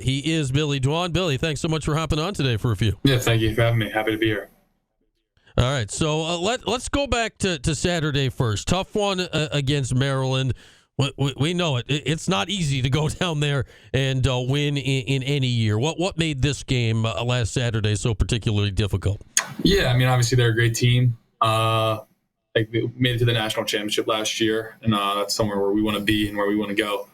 He is Billy Dwan. Billy, thanks so much for hopping on today for a few. Yeah, thank you for having me. Happy to be here. All right, so let's go back to Saturday first. Tough one against Maryland. We know it. It's not easy to go down there and win in any year. What made this game last Saturday so particularly difficult? Yeah, I mean, obviously they're a great team. They made it to the national championship last year, and that's somewhere where we want to be and where we want to go.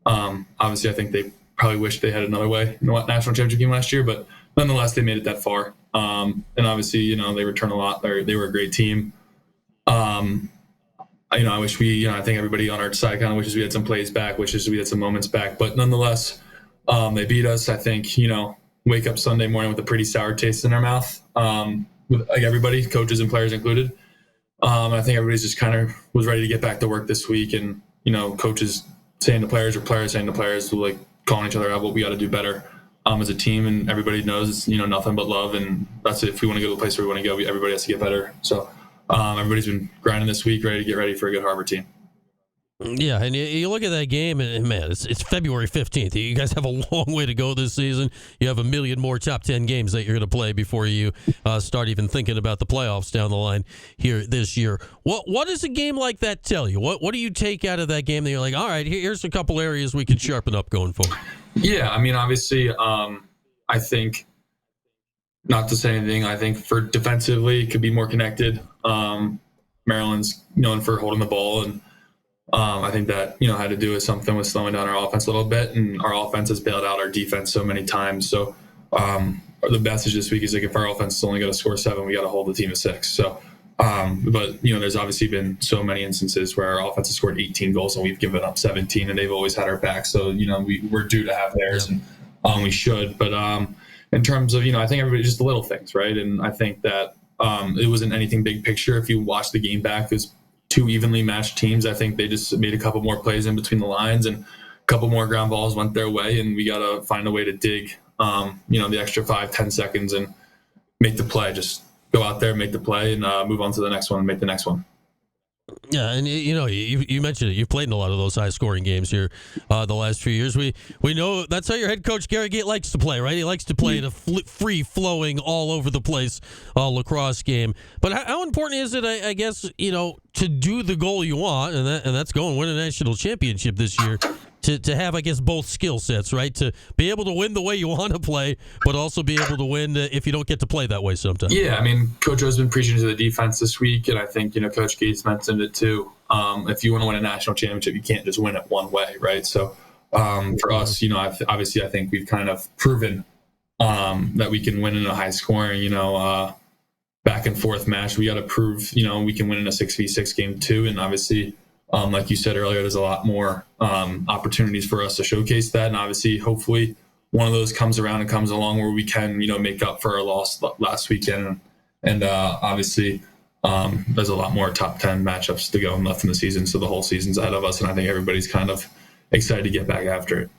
Obviously, I think they probably wish they had another way in the national championship game last year, but nonetheless, they made it that far. And obviously, they return a lot. They were a great team. I wish I think everybody on our side kind of wishes we had some plays back, wishes we had some moments back. But nonetheless, they beat us. I think, wake up Sunday morning with a pretty sour taste in our mouth, with like everybody, coaches and players included. I think everybody's just kind of was ready to get back to work this week. And, coaches saying to players or players saying to players, like calling each other out what we got to do better as a team. And everybody knows it's, nothing but love. And that's it. If we want to go to the place where we want to go, everybody has to get better. So everybody's been grinding this week, ready to get ready for a good Harvard team. Yeah, and you look at that game, and man, it's February 15th. You guys have a long way to go this season. You have a million more top 10 games that you're going to play before you start even thinking about the playoffs down the line here this year. What does a game like that tell you? What do you take out of that game that you're like, all right, here's a couple areas we could sharpen up going forward? Yeah, I mean, obviously, I think, not to say anything, I think for defensively, it could be more connected. Maryland's known for holding the ball, and I think that, had to do with something with slowing down our offense a little bit, and our offense has bailed out our defense so many times. So the message this week is like, if our offense is only going to score 7, we got to hold the team to 6. So, but there's obviously been so many instances where our offense has scored 18 goals and we've given up 17, and they've always had our back. So, we're due to have theirs, and we should. But in terms of, I think everybody, just the little things, right? And I think that it wasn't anything big picture. If you watch the game back, it was 2 evenly matched teams. I think they just made a couple more plays in between the lines, and a couple more ground balls went their way, and we got to find a way to dig, the extra 5-10 seconds and make the play. Just go out there, make the play, and move on to the next one and make the next one. Yeah, and you mentioned it. You've played in a lot of those high-scoring games here the last few years. We know that's how your head coach Gary Gait likes to play, right? He likes to play in a free-flowing, all-over-the-place lacrosse game. But how important is it, I guess, to do the goal you want, and that's go and win a national championship this year, to have, I guess, both skill sets, right? To be able to win the way you want to play, but also be able to win if you don't get to play that way sometimes. Yeah, I mean, Coach O's been preaching to the defense this week, and I think, Coach Gates mentioned it too. If you want to win a national championship, you can't just win it one way, right? So for us, obviously I think we've kind of proven that we can win in a high-scoring, back and forth match. We got to prove, we can win in a 6v6 game too, and obviously, like you said earlier, there's a lot more opportunities for us to showcase that. And obviously, hopefully, one of those comes around and comes along where we can, make up for our loss last weekend. And obviously, there's a lot more top 10 matchups to go left in the season. So the whole season's ahead of us. And I think everybody's kind of excited to get back after it.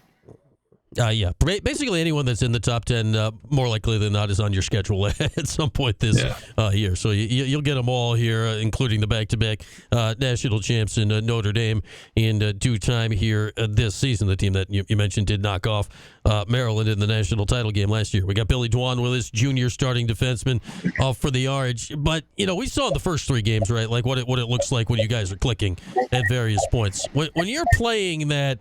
Yeah, basically anyone that's in the top 10, more likely than not, is on your schedule at some point this year. So you'll get them all here, including the back-to-back national champs in Notre Dame in due time here this season. The team that you mentioned did knock off Maryland in the national title game last year. We got Billy Dwan with us, junior starting defenseman for the Orange. But, we saw the first 3 games, right, like what it looks like when you guys are clicking at various points. When you're playing that,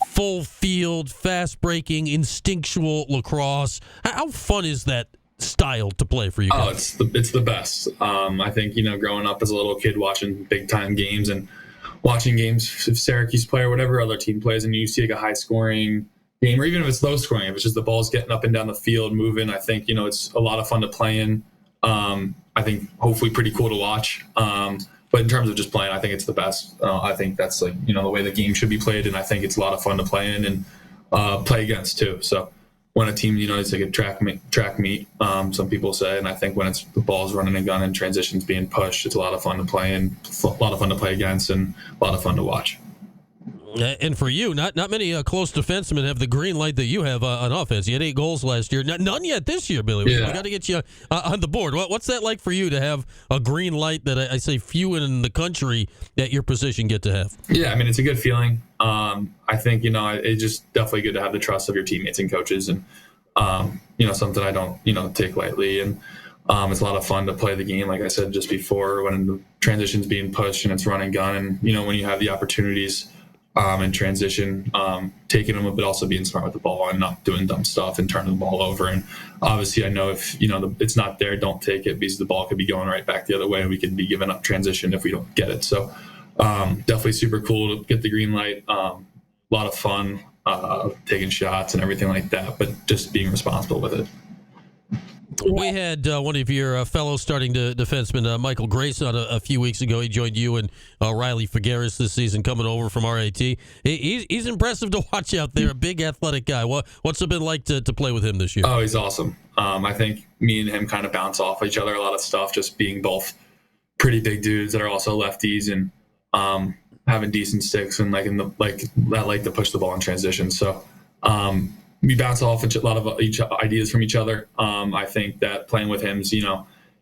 full field, fast breaking, instinctual lacrosse, how fun is that style to play for you guys? Oh, it's the best. I think, growing up as a little kid watching big time games and watching games if Syracuse play or whatever other team plays, and you see like a high scoring game, or even if it's low scoring, if it's just the ball's getting up and down the field moving, I think, it's a lot of fun to play in. I think hopefully pretty cool to watch. But in terms of just playing, I think it's the best. I think that's the way the game should be played, and I think it's a lot of fun to play in and play against too. So when a team, it's like a track meet, some people say, and I think when it's the ball's running and gun and transitions being pushed, it's a lot of fun to play in, a lot of fun to play against, and a lot of fun to watch. And for you, not many close defensemen have the green light that you have on offense. You had 8 goals last year. None yet this year, Billy. Yeah. We got to get you on the board. What's that like for you to have a green light that I say few in the country at your position get to have? Yeah, I mean, it's a good feeling. I think, it's just definitely good to have the trust of your teammates and coaches, and, something I don't, take lightly. And it's a lot of fun to play the game, like I said just before, when the transition's being pushed and it's run and gun. And, when you have the opportunities in transition, taking them, but also being smart with the ball and not doing dumb stuff and turning the ball over. And obviously I know if, it's not there, don't take it, because the ball could be going right back the other way and we could be giving up transition if we don't get it. So definitely super cool to get the green light. A lot of fun taking shots and everything like that, but just being responsible with it. We had one of your fellow starting defensemen, Michael Grace, on a few weeks ago. He joined you and Riley Figueres this season, coming over from RAT. He's impressive to watch out there, a big athletic guy. What's it been like to play with him this year? Oh, he's awesome. I think me and him kind of bounce off each other a lot of stuff, just being both pretty big dudes that are also lefties, and having decent sticks and like to push the ball in transition. So we bounce off a lot of ideas from each other. I think that playing with him's,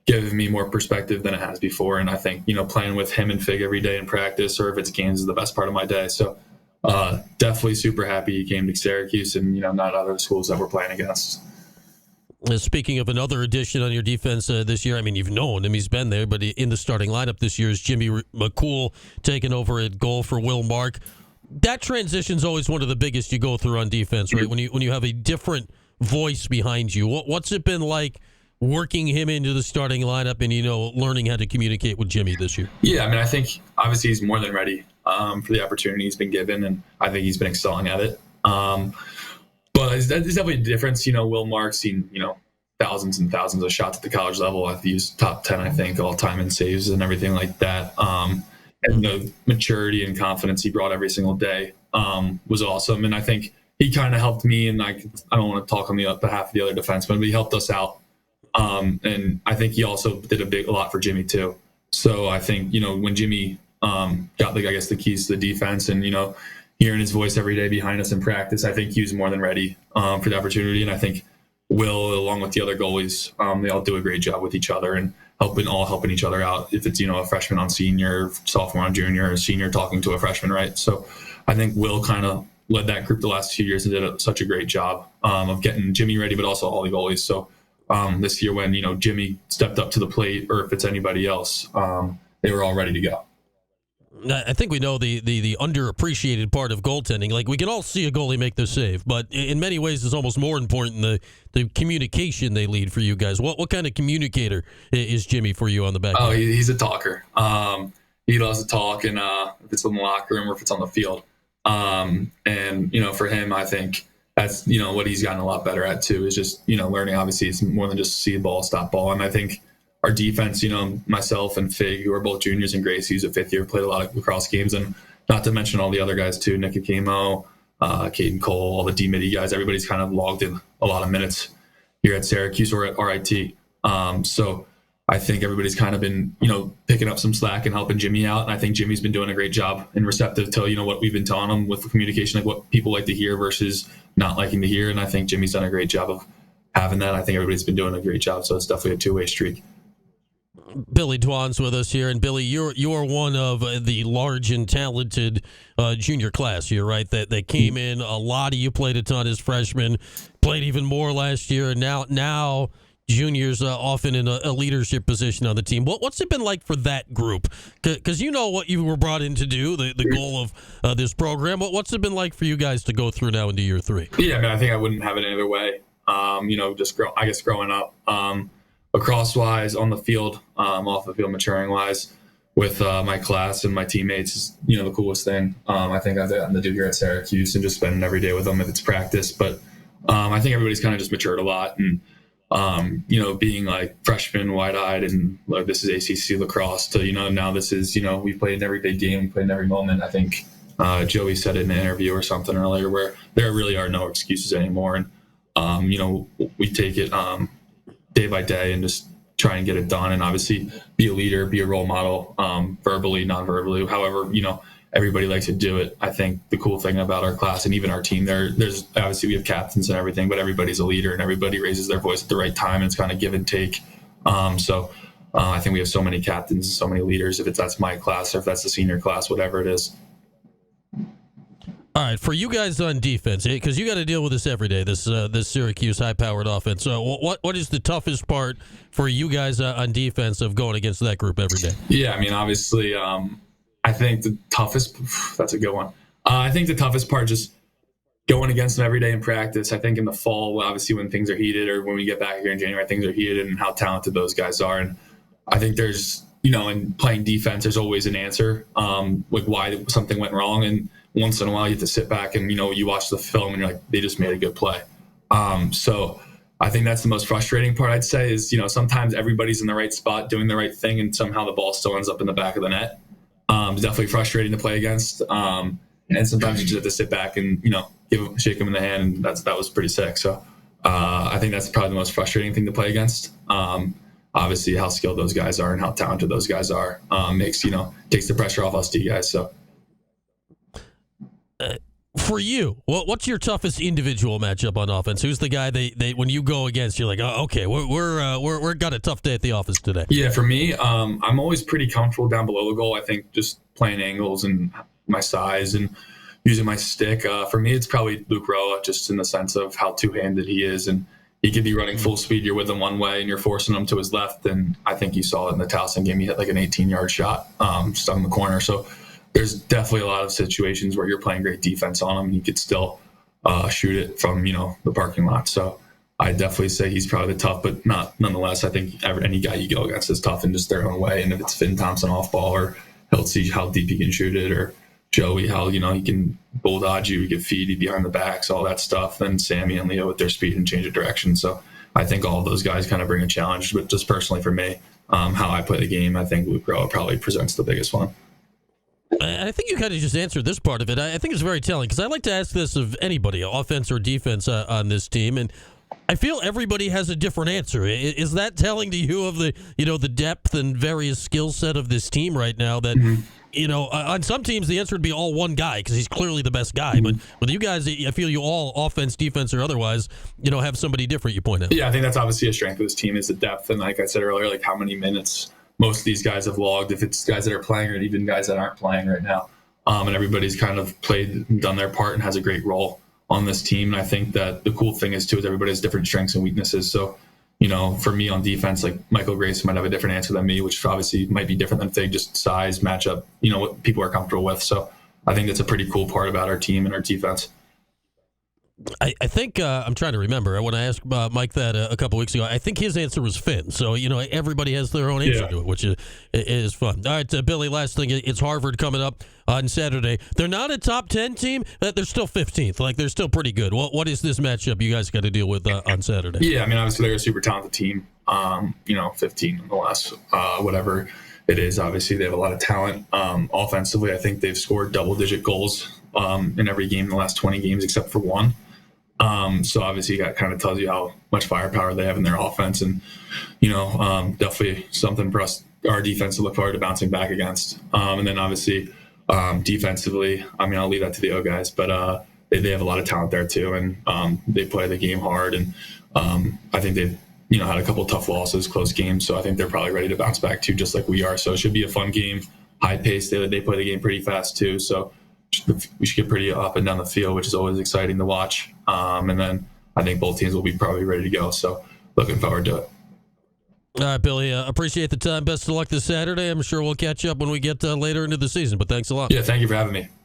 given me more perspective than it has before. And I think, playing with him and Fig every day in practice, or if it's games, is the best part of my day. So definitely super happy he came to Syracuse and, not other schools that we're playing against. Speaking of another addition on your defense this year, I mean, you've known him, he's been there, but in the starting lineup this year is Jimmy McCool taking over at goal for Will Mark. That transition's always one of the biggest you go through on defense, right? When you have a different voice behind you. What's it been like working him into the starting lineup and, learning how to communicate with Jimmy this year? Yeah, I mean, I think obviously he's more than ready for the opportunity he's been given, and I think he's been excelling at it. But it's definitely a difference. Will Mark's seen, thousands and thousands of shots at the college level. I think he was top 10, I think, all time in saves and everything like that. And the maturity and confidence he brought every single day was awesome. And I think he kind of helped me, and I don't want to talk on behalf of the other defensemen, but he helped us out. And I think he also did a lot for Jimmy too. So I think, when Jimmy got the keys to the defense and, hearing his voice every day behind us in practice, I think he was more than ready for the opportunity. And I think Will, along with the other goalies, they all do a great job with each other and helping each other out. If it's, a freshman on senior, sophomore on junior, or senior talking to a freshman, right? So I think Will kind of led that group the last 2 years and did such a great job of getting Jimmy ready, but also all the goalies. So this year when, Jimmy stepped up to the plate, or if it's anybody else, they were all ready to go. I think we know the underappreciated part of goaltending. Like, we can all see a goalie make the save, but in many ways it's almost more important the communication they lead for you guys. What kind of communicator is Jimmy for you on the back end? Oh, he's a talker. He loves to talk, and if it's in the locker room or if it's on the field. And, for him, I think that's, what he's gotten a lot better at too, is just, learning. Obviously it's more than just see the ball, stop ball. And I think our defense, myself and Fig, who are both juniors, and Gracie, who's a fifth year, played a lot of lacrosse games, and not to mention all the other guys too, Nick Akemo, Caden Cole, all the D-Midi guys. Everybody's kind of logged in a lot of minutes here at Syracuse or at RIT. So I think everybody's kind of been, picking up some slack and helping Jimmy out. And I think Jimmy's been doing a great job and receptive to, what we've been telling him with the communication, like what people like to hear versus not liking to hear. And I think Jimmy's done a great job of having that. I think everybody's been doing a great job. So it's definitely a two-way streak. Billy Dwan's with us here, and Billy, you're one of the large and talented junior class here, right? That came in. A lot of you played a ton as freshmen, played even more last year, and now juniors often in a leadership position on the team. What's it been like for that group? Because you know what you were brought in to do, the goal of this program. What's it been like for you guys to go through now into year 3? Yeah, I think I wouldn't have it any other way. Just growing up. Lacrosse wise, on the field, off the field, maturing wise, with my class and my teammates is, the coolest thing. I think I've gotten to do here at Syracuse, and just spending every day with them if it's practice. But I think everybody's kind of just matured a lot, and being like freshman, wide-eyed, and like this is ACC lacrosse to now this is we played in every big game, we played in every moment. I think Joey said it in an interview or something earlier where there really are no excuses anymore, and we take it day by day and just try and get it done, and obviously be a leader, be a role model, verbally, non-verbally, however, everybody likes to do it. I think the cool thing about our class and even our team, there's obviously we have captains and everything, but everybody's a leader and everybody raises their voice at the right time, and it's kind of give and take. So I think we have so many captains and so many leaders, if that's my class or if that's the senior class, whatever it is. All right, for you guys on defense, because you got to deal with this every day. This Syracuse high-powered offense. So, what is the toughest part for you guys on defense of going against that group every day? Yeah, I mean, obviously, I think the toughest. That's a good one. I think the toughest part just going against them every day in practice. I think in the fall, obviously, when things are heated, or when we get back here in January, things are heated, and how talented those guys are. And I think there's, in playing defense, there's always an answer, like why something went wrong. And once in a while, you have to sit back and, you watch the film and you're like, they just made a good play. So I think that's the most frustrating part, I'd say, is, sometimes everybody's in the right spot doing the right thing and somehow the ball still ends up in the back of the net. It's definitely frustrating to play against. And sometimes you just have to sit back and, shake them in the hand. And that was pretty sick. So I think that's probably the most frustrating thing to play against. Obviously, how skilled those guys are and how talented those guys are takes the pressure off us D guys. So. For you, what's your toughest individual matchup on offense? Who's the guy they when you go against, you're like, oh, okay, we're got a tough day at the office today? Yeah, for me, I'm always pretty comfortable down below the goal. I think just playing angles and my size and using my stick. For me, it's probably Luke Roa, just in the sense of how two-handed he is, and he could be running full speed. You're with him one way, and you're forcing him to his left. And I think you saw it in the Towson game. He hit like an 18-yard shot, stuck in the corner. So there's definitely a lot of situations where you're playing great defense on him, and you could still shoot it from the parking lot. So I definitely say he's probably the tough, but nonetheless, I think any guy you go against is tough in just their own way. And if it's Finn Thompson off ball, or he'll see how deep he can shoot it, or Joey, how he can bulldodge you, he can feed you behind the backs, all that stuff. Then Sammy and Leo with their speed and change of direction. So I think all of those guys kind of bring a challenge. But just personally for me, how I play the game, I think Luke Roa probably presents the biggest one. I think you kind of just answered this part of it. I think it's very telling, because I like to ask this of anybody, offense or defense, on this team, and I feel everybody has a different answer. Is that telling to you of the the depth and various skill set of this team right now? That on some teams the answer would be all one guy because he's clearly the best guy. But with you guys, I feel you all, offense, defense, or otherwise, have somebody different you point out. Yeah, I think that's obviously a strength of this team, is the depth, and like I said earlier, like how many minutes most of these guys have logged, if it's guys that are playing or even guys that aren't playing right now. And everybody's kind of played and done their part and has a great role on this team. And I think that the cool thing is, too, is everybody has different strengths and weaknesses. So, for me on defense, like Michael Grace might have a different answer than me, which obviously might be different than Fig, just size, matchup, what people are comfortable with. So I think that's a pretty cool part about our team and our defense. I think I'm trying to remember when I asked Mike that a couple weeks ago. I think his answer was Finn. So everybody has their own answer to it, which is fun. All right, Billy. Last thing, it's Harvard coming up on Saturday. They're not a top 10 team, but they're still 15th. Like, they're still pretty good. What is this matchup you guys got to deal with on Saturday? Yeah, I mean, obviously they're a super talented team. 15 nonetheless. Whatever it is, obviously they have a lot of talent. Offensively, I think they've scored double-digit goals in every game in the last 20 games except for one. So obviously that kind of tells you how much firepower they have in their offense, and definitely something for us, our defense, to look forward to bouncing back against. And then obviously defensively, I mean, I'll leave that to the O guys, but they have a lot of talent there too, and they play the game hard, and I think they've had a couple of tough losses, close games, so I think they're probably ready to bounce back too, just like we are. So it should be a fun game, high pace. They play the game pretty fast too, so we should get pretty up and down the field, which is always exciting to watch. And then I think both teams will be probably ready to go. So looking forward to it. All right, Billy, appreciate the time. Best of luck this Saturday. I'm sure we'll catch up when we get later into the season, but thanks a lot. Yeah, thank you for having me.